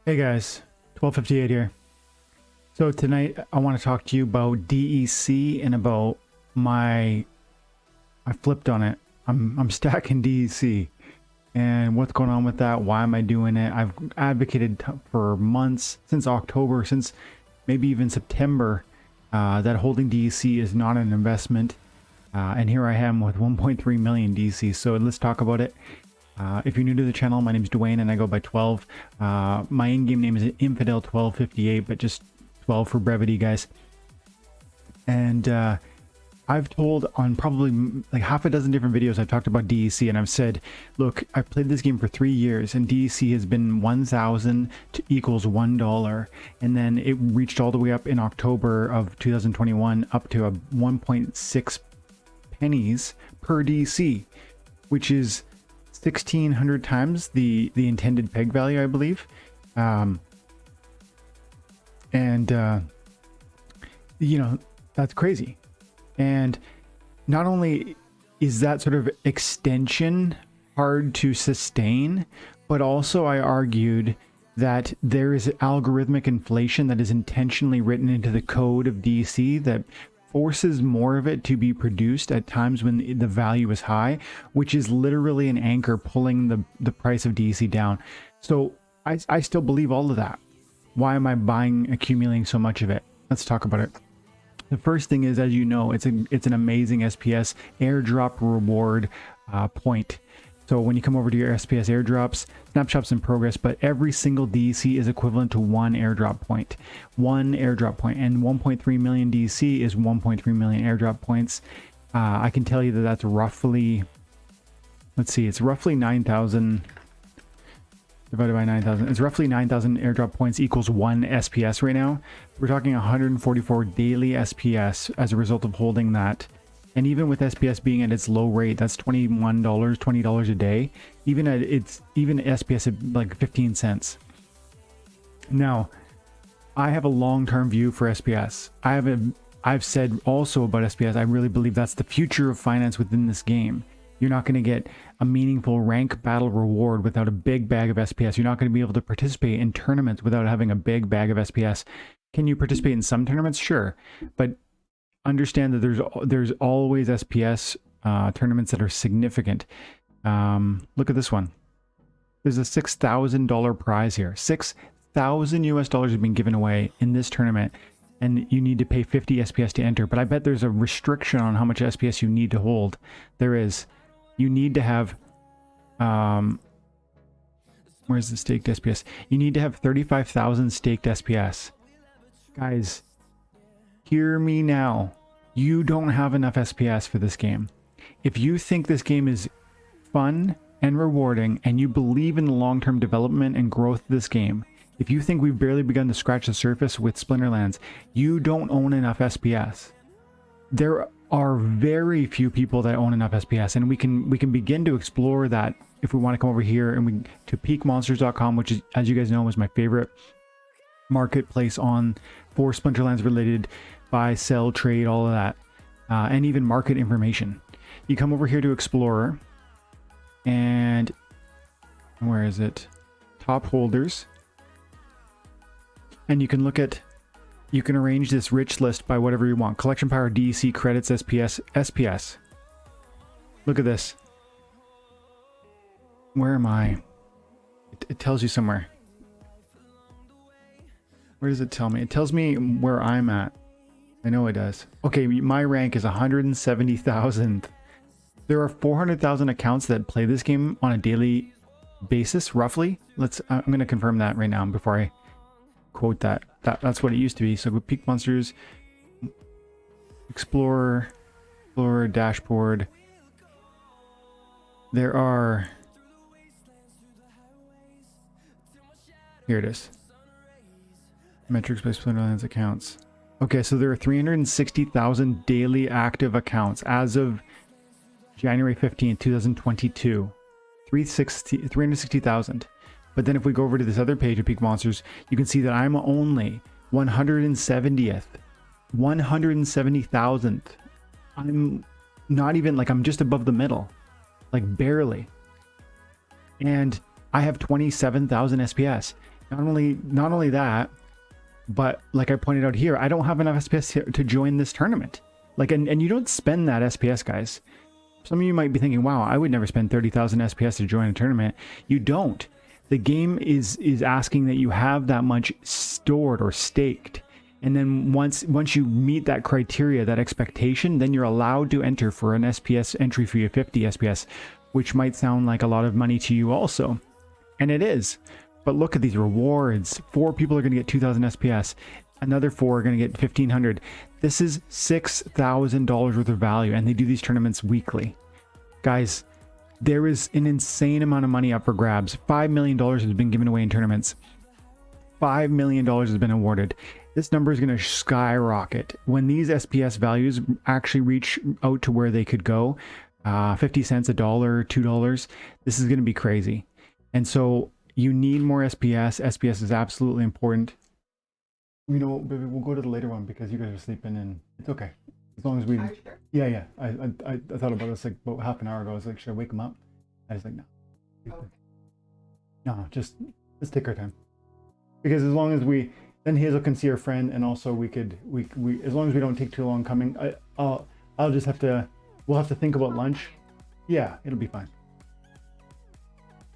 Hey guys, 1258 here. So tonight I want to talk to you about DEC and about I flipped on it. I'm stacking DEC and what's going on with that. Why am I doing it? I've advocated for months, since October, since maybe even September, that holding DEC is not an investment. And here I am with 1.3 million DEC. So let's talk about it. If you're new to the channel, my name is Dwayne and I go by 12. My in-game name is Infidel1258, but just 12 for brevity, guys. And I've told on probably like half a dozen different videos, I've talked about DEC and I've said, look, I've played this game for 3 years and DEC has been 1,000 equals $1. And then it reached all the way up in October of 2021 up to a 1.6 pennies per DEC, which is 1,600 times the intended peg value, I believe. You know, that's crazy. And not only is that sort of extension hard to sustain, but also I argued that there is algorithmic inflation that is intentionally written into the code of DEC that forces more of it to be produced at times when the value is high, which is literally an anchor pulling the price of DEC down. So I still believe all of that. Why am I accumulating so much of it? Let's talk about it. The first thing is, as you know, it's an amazing SPS airdrop reward point. So when you come over to your SPS airdrops, snapshots in progress, but every single DEC is equivalent to one airdrop point. One airdrop point, and 1.3 million DEC is 1.3 million airdrop points. I can tell you that that's roughly, let's see, it's roughly 9,000 divided by 9,000. It's roughly 9,000 airdrop points equals one SPS right now. We're talking 144 daily SPS as a result of holding that. And even with SPS being at its low rate, that's $21, $20 a day. Even at even SPS at like 15 cents. Now, I have a long-term view for SPS. I've said also about SPS, I really believe that's the future of finance within this game. You're not going to get a meaningful rank battle reward without a big bag of SPS. You're not going to be able to participate in tournaments without having a big bag of SPS. Can you participate in some tournaments? Sure, but understand that there's always SPS tournaments that are significant. Look at this one. There's a $6,000 prize here. 6,000 US dollars have been given away in this tournament, and you need to pay 50 SPS to enter. But I bet there's a restriction on how much SPS you need to hold. There is. You need to have where's the staked SPS? You need to have 35,000 staked SPS. Guys, hear me now. You don't have enough SPS for this game. If you think this game is fun and rewarding and you believe in the long-term development and growth of this game, if you think we've barely begun to scratch the surface with Splinterlands, you don't own enough SPS. There are very few people that own enough SPS, and we can begin to explore that if we want to come over here and to peakmonsters.com, which is, as you guys know, is my favorite marketplace for Splinterlands related buy, sell, trade, all of that, and even market information. You come over here to Explorer, and where is it? Top holders, and you can look at, you can arrange this rich list by whatever you want. Collection power, DEC, credits, SPS. Look at this. Where am I? It tells you somewhere. Where does it tell me? It tells me where I'm at. I know it does. Okay, my rank is 170,000. There are 400,000 accounts that play this game on a daily basis, roughly. I'm going to confirm that right now before I quote that. That's what it used to be. So go Peak Monsters, Explorer, Dashboard. There are... Here it is. Metrics by Splinterlands accounts. Okay, so there are 360,000 daily active accounts as of January 15th, 2022. 360,000. But then if we go over to this other page of Peak Monsters, you can see that I'm only 170th. 170,000th. I'm not even, like, I'm just above the middle. Like, barely. And I have 27,000 SPS. Not only that, but like I pointed out here, I don't have enough SPS to join this tournament. Like, and you don't spend that SPS, guys. Some of you might be thinking, wow, I would never spend 30,000 SPS to join a tournament. You don't. The game is asking that you have that much stored or staked. And then once you meet that criteria, that expectation, then you're allowed to enter for an SPS entry fee of 50 SPS, which might sound like a lot of money to you also. And it is. But look at these rewards. 4 people are going to get 2,000 SPS. Another 4 are going to get 1,500. This is $6,000 worth of value, and they do these tournaments weekly. Guys, there is an insane amount of money up for grabs. $5 million has been given away in tournaments. $5 million has been awarded. This number is going to skyrocket. When these SPS values actually reach out to where they could go, 50 cents, $1, $2, this is going to be crazy. And so you need more SPS. SPS is absolutely important. You know, baby, we'll go to the later one because you guys are sleeping and it's okay. As long as we... Sure? Yeah. I thought about this like about half an hour ago. I was like, should I wake him up? I was like, no. Okay. No, just let's take our time. Because as long as then Hazel can see her friend, and also we as long as we don't take too long coming, I'll just have to, we'll have to think about lunch. Yeah, it'll be fine.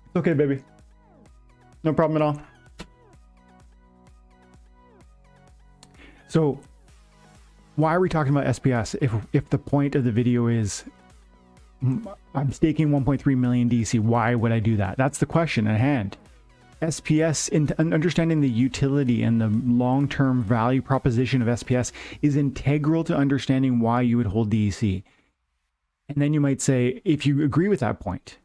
It's okay, baby. No problem at all. So why are we talking about SPS if the point of the video is I'm staking 1.3 million DEC? Why would I do that? That's the question at hand. SPS, in understanding the utility and the long-term value proposition of SPS is integral to understanding why you would hold DEC. And then you might say, if you agree with that point,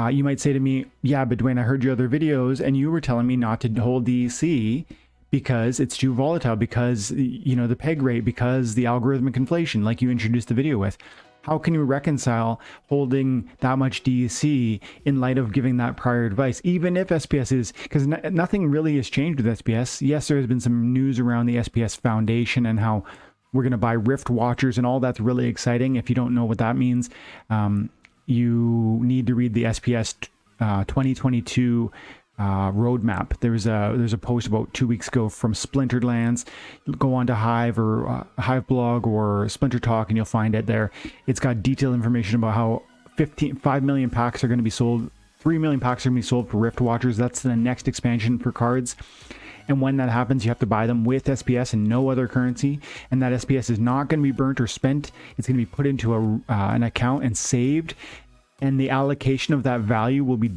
you might say to me, yeah, but Dwayne, I heard your other videos and you were telling me not to hold DEC because it's too volatile, because, you know, the peg rate, because the algorithmic inflation, like you introduced the video with. How can you reconcile holding that much DEC in light of giving that prior advice, even if SPS is, because nothing really has changed with SPS. Yes, there has been some news around the SPS Foundation and how we're going to buy Rift Watchers and all that's really exciting. If you don't know what that means, you need to read the SPS 2022 roadmap. There's a post about 2 weeks ago from Splinterlands. Go on to Hive or Hive blog or Splinter Talk and you'll find it there. It's got detailed information about how 5 million packs are going to be sold. 3 million packs are going to be sold for Rift Watchers. That's the next expansion for cards. And when that happens, you have to buy them with SPS and no other currency. And that SPS is not going to be burnt or spent. It's going to be put into an account and saved. And the allocation of that value will be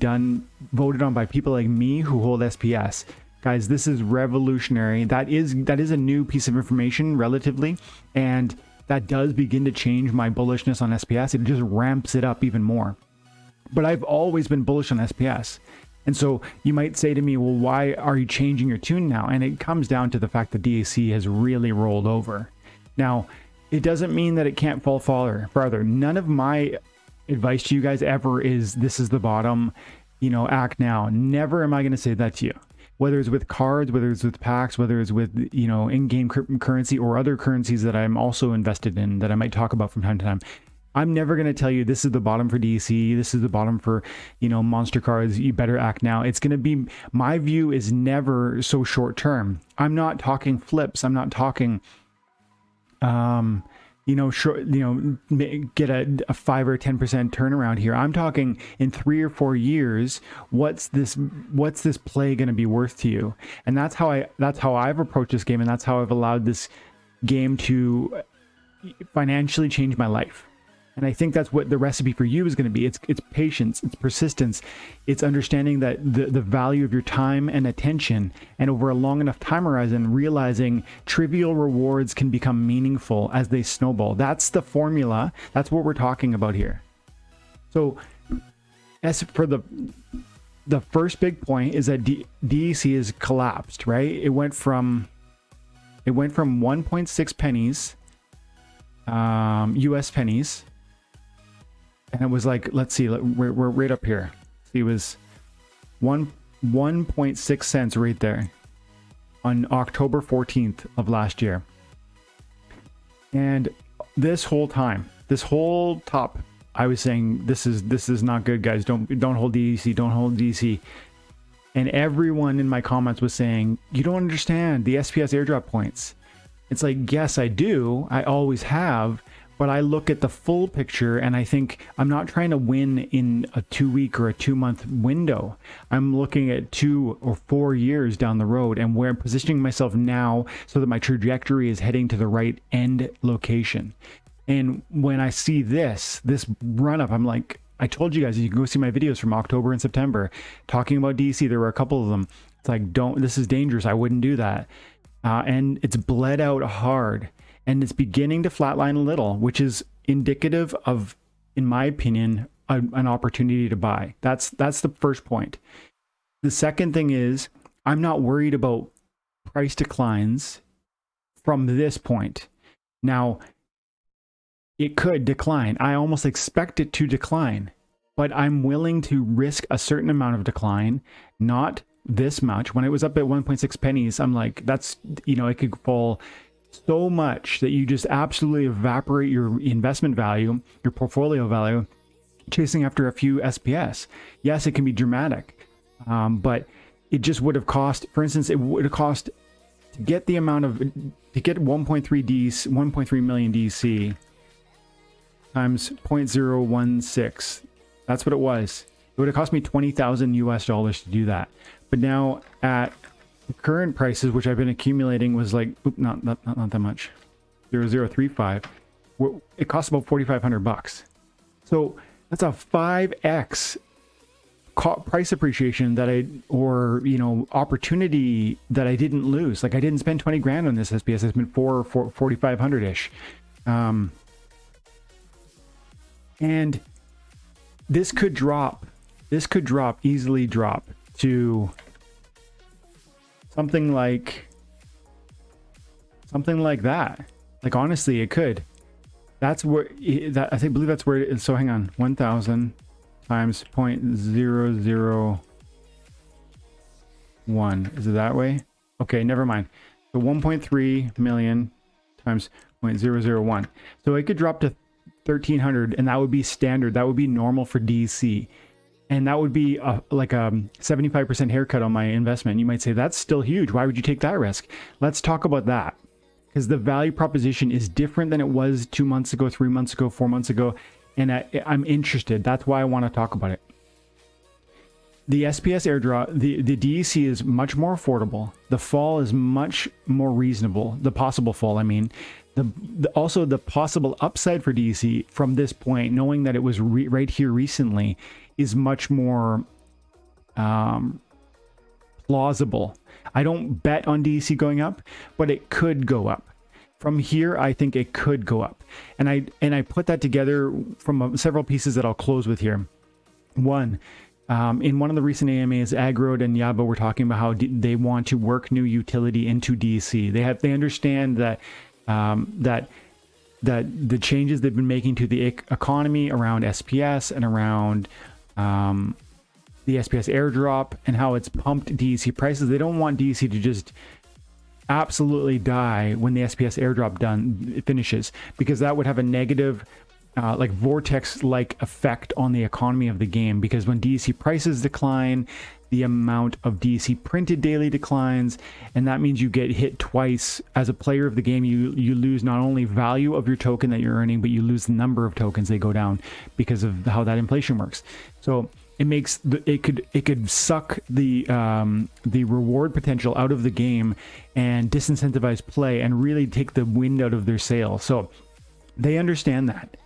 voted on by people like me who hold SPS. Guys, this is revolutionary. That is a new piece of information relatively, and that does begin to change my bullishness on SPS. It just ramps it up even more. But I've always been bullish on SPS. And so you might say to me, well, why are you changing your tune now? And it comes down to the fact that DEC has really rolled over. Now, it doesn't mean that it can't fall farther. None of my advice to you guys ever is this is the bottom, you know, act now. Never am I going to say that to you. Whether it's with cards, whether it's with packs, whether it's with, you know, in-game currency or other currencies that I'm also invested in that I might talk about from time to time. I'm never going to tell you this is the bottom for DEC, this is the bottom for, you know, monster cards, you better act now. It's going to be, my view is never so short term. I'm not talking flips. I'm not talking, you know, short, you know, get a 5 or 10% turnaround here. I'm talking in 3 or 4 years, what's this play going to be worth to you? And that's how I've approached this game, and that's how I've allowed this game to financially change my life. And I think that's what the recipe for you is going to be. It's patience, it's persistence, it's understanding that the value of your time and attention, and over a long enough time horizon, realizing trivial rewards can become meaningful as they snowball. That's the formula. That's what we're talking about here. So as for the first big point is that DEC has collapsed, right? It went from 1.6 pennies, US pennies. And it was like, let's see, we're right up here. It was 1.6 cents right there on October 14th of last year. And this whole time, this whole top, I was saying, this is not good, guys. Don't hold DEC, don't hold DEC. And everyone in my comments was saying, you don't understand the SPS airdrop points. It's like, yes, I do. I always have. But I look at the full picture and I think I'm not trying to win in a 2-week or a 2-month window. I'm looking at 2 or 4 years down the road and where I'm positioning myself now so that my trajectory is heading to the right end location. And when I see this run up, I'm like, I told you guys, you can go see my videos from October and September talking about DC. There were a couple of them. It's like, this is dangerous. I wouldn't do that. And it's bled out hard. And it's beginning to flatline a little, which is indicative of, in my opinion, an opportunity to buy. That's the first point. The second thing is, I'm not worried about price declines from this point. Now, it could decline. I almost expect it to decline, but I'm willing to risk a certain amount of decline, not this much. When it was up at 1.6 pennies, I'm like, that's, it could fall so much that you just absolutely evaporate your investment value, your portfolio value, chasing after a few SPS. Yes, it can be dramatic, but it just would have cost, for instance, it would have cost to get the amount of, to get 1.3 million DC times 0.016. That's what it was. It would have cost me $20,000 to do that. But now at current prices, which I've been accumulating, was like, not that much, 0.035. It costs about $4,500. So that's a 5x price appreciation that opportunity that I didn't lose. Like, I didn't spend 20 grand on this SPS. I spent 4,500 ish. And this could drop. Easily drop to something like that. Like, honestly, it could. That's where I believe that's where it is. So hang on, 1,000 times 0.001. Is it that way? Okay, never mind. So 1.3 million times 0.001. So it could drop to 1,300, and that would be standard. That would be normal for DC. And that would be like a 75% haircut on my investment. You might say, that's still huge. Why would you take that risk? Let's talk about that. Because the value proposition is different than it was 2 months ago, 3 months ago, 4 months ago. And I'm interested. That's why I want to talk about it. The SPS airdrop, the DEC is much more affordable. The fall is much more reasonable. The possible fall, I mean. Also, the possible upside for DEC from this point, knowing that it was right here recently, is much more plausible. I don't bet on DEC going up, but it could go up. From here, I think it could go up. And I put that together from several pieces that I'll close with here. One, in one of the recent AMAs, Agrod and Yaba were talking about how they want to work new utility into DEC. They understand that that the changes they've been making to the economy around SPS and around the SPS airdrop and how it's pumped DEC prices. They don't want DEC to just absolutely die when the SPS airdrop finishes, because that would have a negative like vortex-like effect on the economy of the game. Because when DEC prices decline, the amount of DEC printed daily declines, and that means you get hit twice. As a player of the game, you lose not only value of your token that you're earning, but you lose the number of tokens. They go down because of how that inflation works. So it makes it could suck the reward potential out of the game and disincentivize play and really take the wind out of their sails. So they understand that.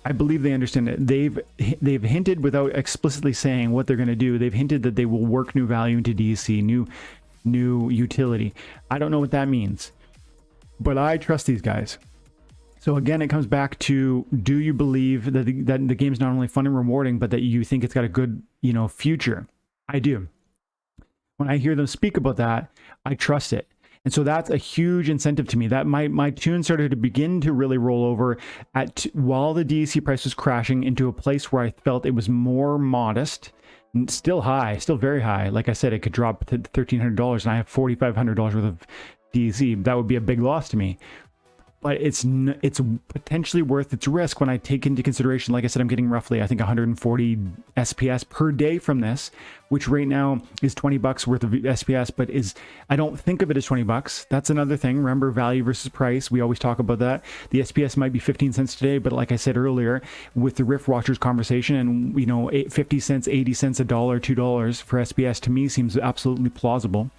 I believe they understand it. They've hinted, without explicitly saying what they're going to do, they've hinted that they will work new value into DEC, new utility. I don't know what that means, but I trust these guys. So again, it comes back to, do you believe that the game's not only fun and rewarding, but that you think it's got a good, future? I do. When I hear them speak about that, I trust it. And so that's a huge incentive to me. That my tune started to begin to really roll over while the DEC price was crashing into a place where I felt it was more modest, still high, still very high. Like I said, it could drop to $1,300 and I have $4,500 worth of DEC. That would be a big loss to me. but it's potentially worth its risk when I take into consideration, like I said, I'm getting roughly, I think, 140 SPS per day from this, which right now is $20 worth of SPS, but I don't think of it as $20. That's another thing. Remember, value versus price. We always talk about that. The SPS might be 15 cents today, but like I said earlier, with the Rift Watchers conversation, and 50 cents, 80 cents, $1, $2 for SPS to me seems absolutely plausible.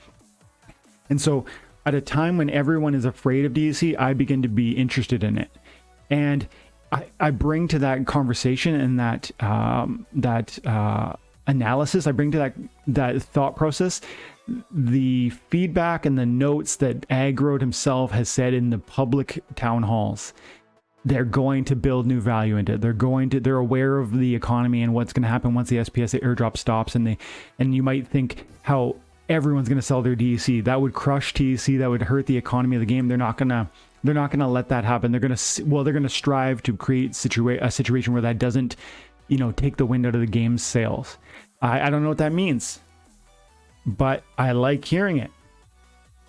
And so at a time when everyone is afraid of DEC, I begin to be interested in it. And I bring to that conversation and that analysis, I bring to that thought process the feedback and the notes that Aggroed himself has said in the public town halls. They're going to build new value into it. They're aware of the economy and what's going to happen once the SPS airdrop stops. And you might think how everyone's going to sell their DEC. That would crush TEC. That would hurt the economy of the game. They're not going to let that happen. They're going to strive to create a situation where that doesn't, take the wind out of the game's sails. I don't know what that means, but I like hearing it.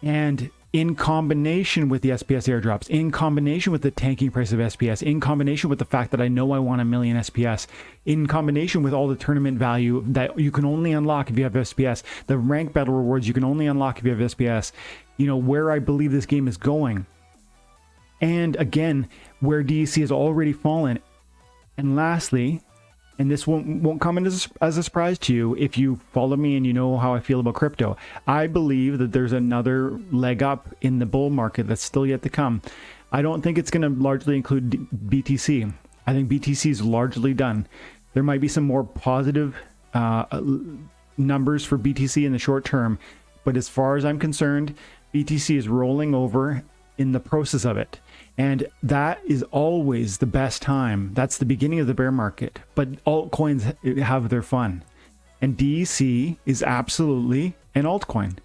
And in combination with the SPS airdrops, in combination with the tanking price of SPS, in combination with the fact that I know I want 1 million SPS, in combination with all the tournament value that you can only unlock if you have SPS, the rank battle rewards you can only unlock if you have SPS, where I believe this game is going. And again, where DEC has already fallen. And lastly, and this won't come as a surprise to you if you follow me and you know how I feel about crypto. I believe that there's another leg up in the bull market that's still yet to come. I don't think it's going to largely include BTC. I think BTC is largely done. There might be some more positive numbers for BTC in the short term, but as far as I'm concerned, BTC is rolling over in the process of it. And that is always the best time. That's the beginning of the bear market. But altcoins have their fun. And DEC is absolutely an altcoin.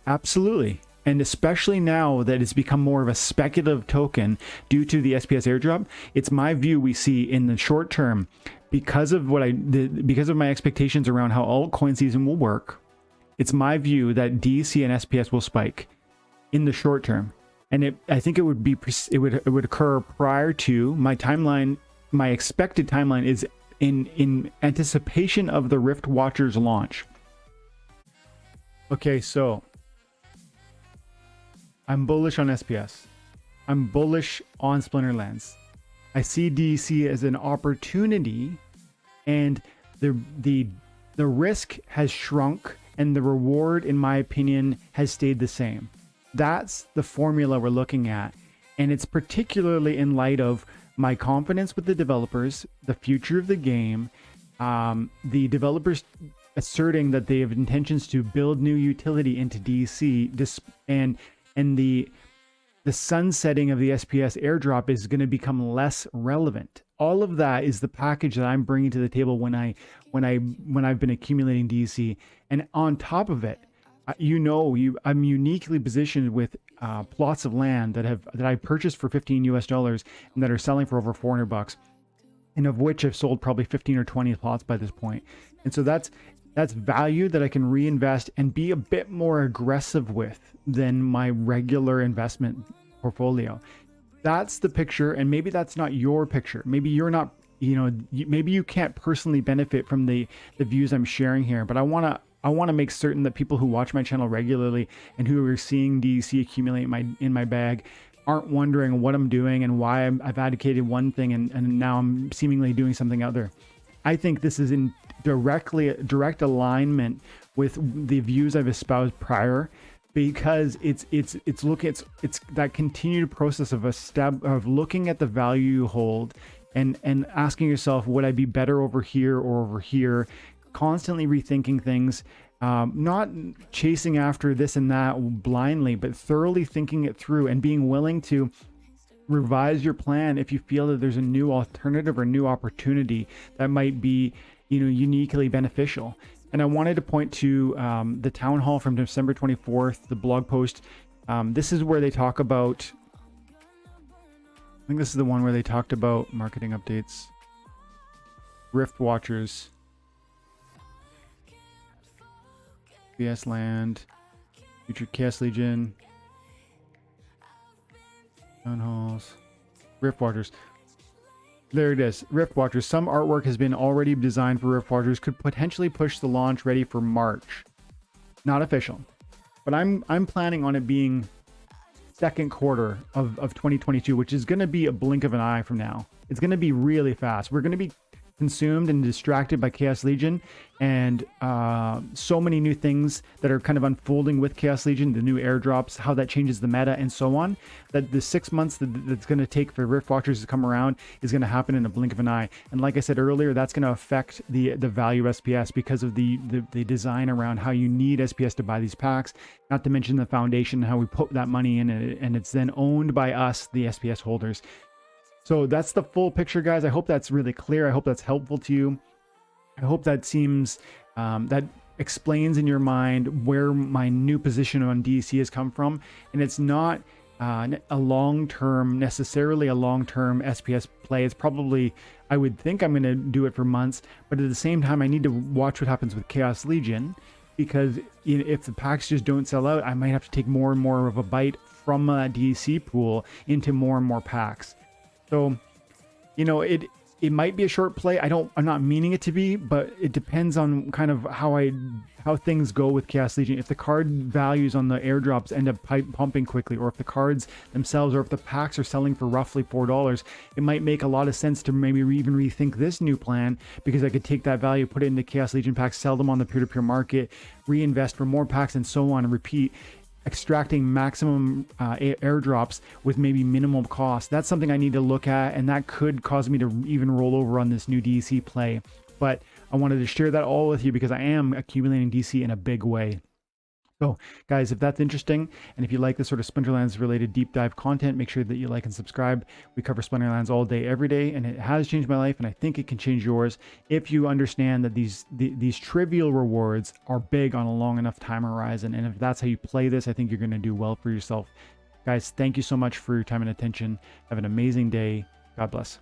Absolutely. And especially now that it's become more of a speculative token due to the SPS airdrop, it's my view we see in the short term, because of because of my expectations around how altcoin season will work, it's my view that DEC and SPS will spike in the short term. And I think it would occur prior to my timeline. My expected timeline is in anticipation of the Rift Watchers launch. Okay, so I'm bullish on SPS. I'm bullish on Splinterlands. I see DEC as an opportunity, and the risk has shrunk, and the reward, in my opinion, has stayed the same. That's the formula we're looking at. And it's particularly in light of my confidence with the developers, the future of the game, the developers asserting that they have intentions to build new utility into DEC, and the sunsetting of the SPS airdrop is going to become less relevant. All of that is the package that I'm bringing to the table when I've been accumulating DEC. And on top of it, I'm uniquely positioned with plots of land that I purchased for $15 and that are selling for over $400, and of which I've sold probably 15 or 20 plots by this point. And so that's value that I can reinvest and be a bit more aggressive with than my regular investment portfolio. That's the picture, and maybe that's not your picture. Maybe you're not, maybe you can't personally benefit from the views I'm sharing here, but I want to make certain that people who watch my channel regularly and who are seeing DEC accumulate in my bag aren't wondering what I'm doing and why I've advocated one thing and now I'm seemingly doing something other. I think this is in direct alignment with the views I've espoused prior, because it's that continued process of looking at the value you hold and asking yourself, would I be better over here or over here? Constantly rethinking things, not chasing after this and that blindly, but thoroughly thinking it through and being willing to revise your plan if you feel that there's a new alternative or new opportunity that might be, uniquely beneficial. And I wanted to point to the town hall from December 24th, the blog post. This is where they talk about, I think this is the one where they talked about marketing updates, Rift Watchers, BS Land, Future Chaos Legion, Town Halls. Rift Watchers. There it is. Rift Watchers. Some artwork has been already designed for Rift Watchers. Could potentially push the launch ready for March. Not official, but I'm planning on it being second quarter of 2022, which is going to be a blink of an eye from now. It's going to be really fast. We're going to be consumed and distracted by Chaos Legion, and so many new things that are kind of unfolding with Chaos Legion, the new airdrops, how that changes the meta and so on, that the 6 months that's going to take for Rift Watchers to come around is going to happen in a blink of an eye. And like I said earlier, that's going to affect the value of SPS because of the design around how you need SPS to buy these packs, not to mention the foundation, how we put that money in it, and it's then owned by us, the SPS holders. So that's the full picture, guys. I hope that's really clear. I hope that's helpful to you. I hope that seems, that explains in your mind where my new position on DEC has come from. And it's not necessarily a long-term SPS play. It's probably, I would think I'm going to do it for months. But at the same time, I need to watch what happens with Chaos Legion, because if the packs just don't sell out, I might have to take more and more of a bite from a DEC pool into more and more packs. So, you know, it might be a short play. I'm not meaning it to be, but it depends on kind of how things go with Chaos Legion. If the card values on the airdrops end up pumping quickly, or if the cards themselves, or if the packs are selling for roughly $4, it might make a lot of sense to maybe even rethink this new plan, because I could take that value, put it into Chaos Legion packs, sell them on the peer-to-peer market, reinvest for more packs, and so on, and repeat, extracting maximum airdrops with maybe minimal cost. That's something I need to look at, and that could cause me to even roll over on this new DEC play. But I wanted to share that all with you because I am accumulating DC in a big way. So guys, if that's interesting, and if you like this sort of Splinterlands related deep dive content, make sure that you like and subscribe. We cover Splinterlands all day, every day, and it has changed my life, and I think it can change yours if you understand that these trivial rewards are big on a long enough time horizon. And if that's how you play this, I think you're going to do well for yourself. Guys, thank you so much for your time and attention. Have an amazing day. God bless.